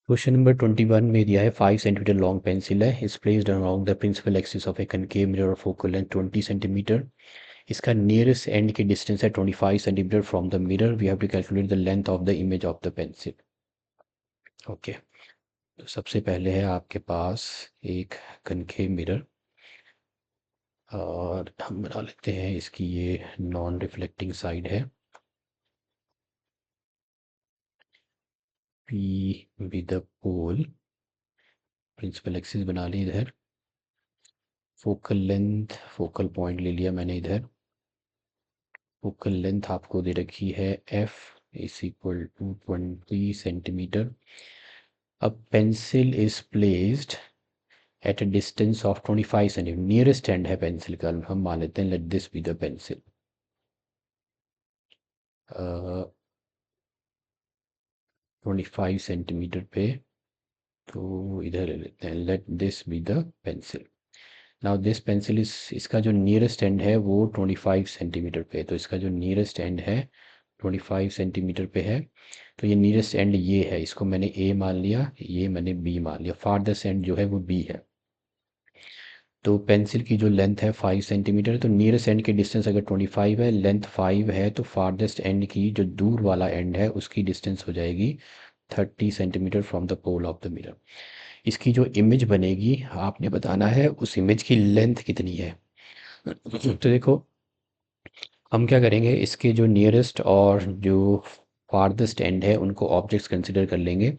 Question number 21 में दिया है 5 सेंटीमीटर लॉन्ग पेंसिल है, is placed along the principal axis of a concave mirror of focal length 20 centimetre. इसका nearest end की distance है 25 centimetre from the mirror. We have to calculate the length of the image of the pencil. Okay, तो सबसे पहले है आपके पास एक concave mirror, और हम बना लेते हैं इसकी ये नॉन रिफ्लेक्टिंग साइड है, P with the pole. Principal axis बना ली इधर, फोकल लेंथ, फोकल पॉइंट ले लिया मैंने इधर। फोकल लेंथ आपको दे रखी है F is equal to 20 centimetre. अब pencil is placed at a distance of 25 centimetre. Nearest end है पेंसिल का, हम मान लेते हैं, let this be the pencil. 25 centimetre पे, तो इधर ले लेते हैं, let this be the pencil. Now this pencil इस इसका जो नियरेस्ट एंड है वो 25 सेंटीमीटर पे, तो इसका जो नियरेस्ट एंड है 25 सेंटीमीटर पे है। तो ये नियरेस्ट एंड ये है, इसको मैंने ए मान लिया, ये मैंने बी मान लिया। फारदेस्ट एंड जो है वो बी है। तो पेंसिल की जो लेंथ है 5 सेंटीमीटर, तो नियरेस्ट एंड की डिस्टेंस अगर 25 है, लेंथ 5 है, तो फारदेस्ट एंड की जो दूर वाला एंड है उसकी डिस्टेंस हो जाएगी 30 centimetre from the pole of the mirror. इसकी जो इमेज बनेगी आपने बताना है उस इमेज की लेंथ कितनी है। तो देखो, हम क्या करेंगे, इसके जो नियरेस्ट और जो फारदेस्ट एंड है उनको ऑब्जेक्ट्स कंसिडर कर लेंगे,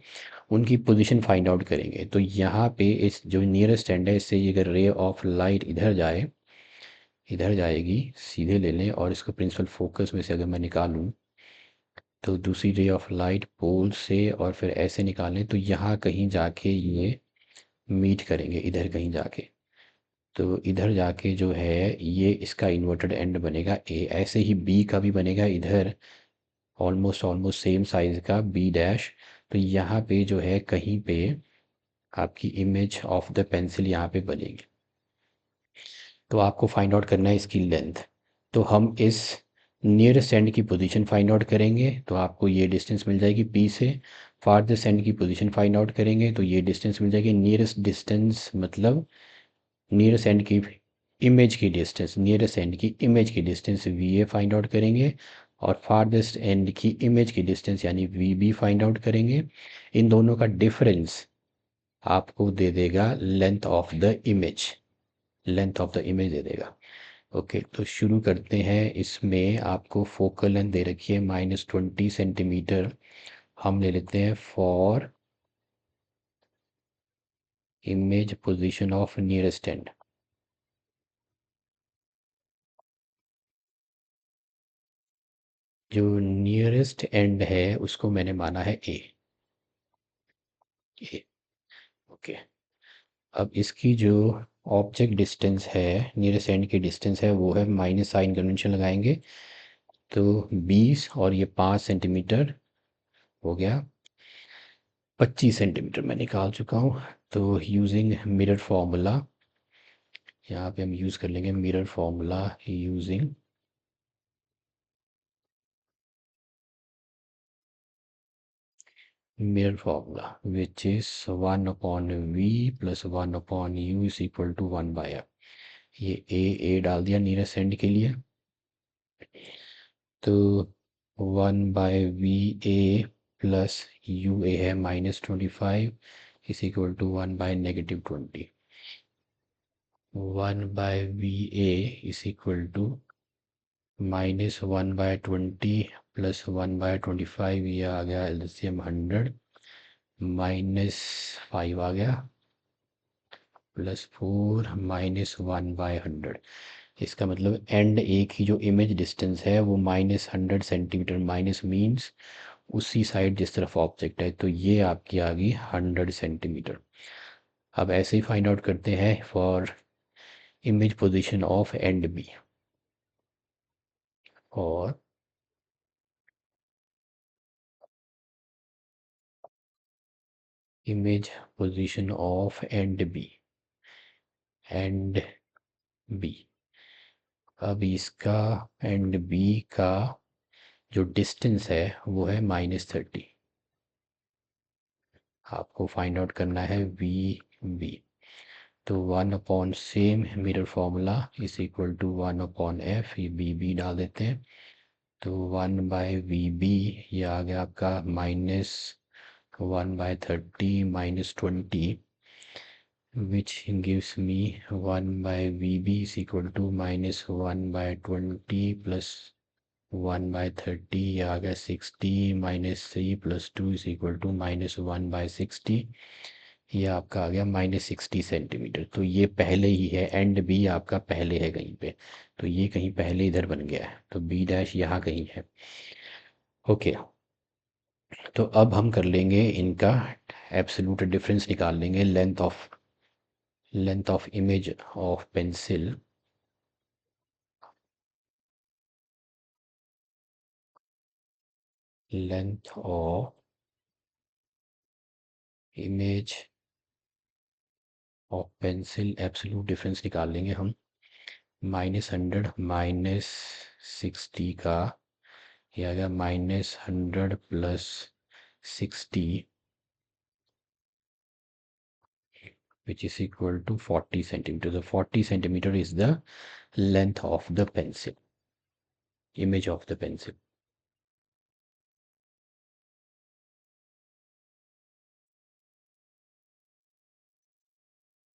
उनकी पोजीशन फाइंड आउट करेंगे। तो यहाँ पे इस जो नियरेस्ट एंड है, इससे ये अगर रे ऑफ लाइट इधर जाए, इधर जाएगी, सीधे ले लें, और इसको प्रिंसिपल फोकस में से अगर मैं निकालूँ, तो दूसरी रे ऑफ लाइट पोल से और फिर ऐसे निकालें, तो यहाँ कहीं जाके ये मीट करेंगे, इधर कहीं जाके। तो इधर जाके जो है ये इसका इन्वर्टेड एंड बनेगा ए। ऐसे ही बी का भी बनेगा इधर, ऑलमोस्ट ऑलमोस्ट सेम साइज का बी डैश। तो यहाँ पे जो है कहीं पे आपकी इमेज ऑफ द पेंसिल यहाँ पे बनेगी। तो आपको फाइंड आउट करना है इसकी लेंथ। तो हम इस नियरेस्ट एंड की पोजीशन फाइंड आउट करेंगे, तो आपको ये डिस्टेंस मिल जाएगी पी से। फारदेस्ट एंड की पोजीशन फाइंड आउट करेंगे तो ये डिस्टेंस मिल जाएगी। नियरेस्ट डिस्टेंस मतलब नियरेस्ट एंड की इमेज की डिस्टेंस, नियरेस्ट एंड की इमेज की distance V A find out करेंगे, और फारदेस्ट एंड की इमेज की डिस्टेंस यानी वी बी फाइंड आउट करेंगे। इन दोनों का डिफरेंस आपको दे देगा length of the image, length of the image दे देगा। ओके, तो शुरू करते हैं। इसमें आपको फोकल लेंथ दे रखी है -20 सेंटीमीटर। हम ले लेते हैं for image position of nearest and. जो नियरेस्ट एंड है उसको मैंने माना है ए। ए, ओके। अब इसकी जो ऑब्जेक्ट डिस्टेंस है, नियरेस्ट एंड की डिस्टेंस है, वो है माइनस साइन कन्वेंशन लगाएंगे, तो 20 और ये 5 सेंटीमीटर हो गया 25 सेंटीमीटर मैं निकाल चुका हूँ। तो यूजिंग मिरर फार्मूला, यहाँ पे हम यूज़ कर लेंगे mirror formula using mirror formula which is 1/v plus 1/u is equal to 1/f। ये ए डाल दिया नियरेस्ट एंड के लिए, तो 1/va प्लस यू ए है -25 is equal to 1/-20। 1/va is equal to -1/20 plus 1/25, ये आ गया एलसीएम 100, -5 आ गया, +4 -1/100। इसका मतलब एंड ए की जो इमेज डिस्टेंस है वो -100 सेंटीमीटर, माइनस मीन्स उसी साइड जिस तरफ ऑब्जेक्ट है, तो ये आपकी आ गई 100 सेंटीमीटर। अब ऐसे ही फाइंड आउट करते हैं for image position of and B. और image position of and B, and B. अब इसका एंड बी का जो डिस्टेंस है वो है -30। आपको फाइंड आउट करना है वी बी। तो 1 upon same mirror formula is equal to 1 upon f, ये बी बी डाल देते हैं। तो 1/VB ये आ गया आपका -1/30 -20, which gives me 1/VB is equal to -1/20 plus 1/30, ये आ गया 60 -3 + 2 is equal to -1/60, ये आपका आ गया -60 सेंटीमीटर। तो ये पहले ही है, एंड बी आपका पहले है कहीं पे, तो ये कहीं पहले इधर बन गया है, तो बी डैश यहाँ कहीं है। ओके, तो अब हम कर लेंगे इनका एब्सोल्यूट डिफरेंस निकाल लेंगे। Length of image of pencil, length of image of pencil absolute difference निकाल लेंगे हम। -100 -60 का ये आ गया -100 + 60 which is equal to 40 centimeter. The 40 centimeter is the length of the pencil, image of the pencil.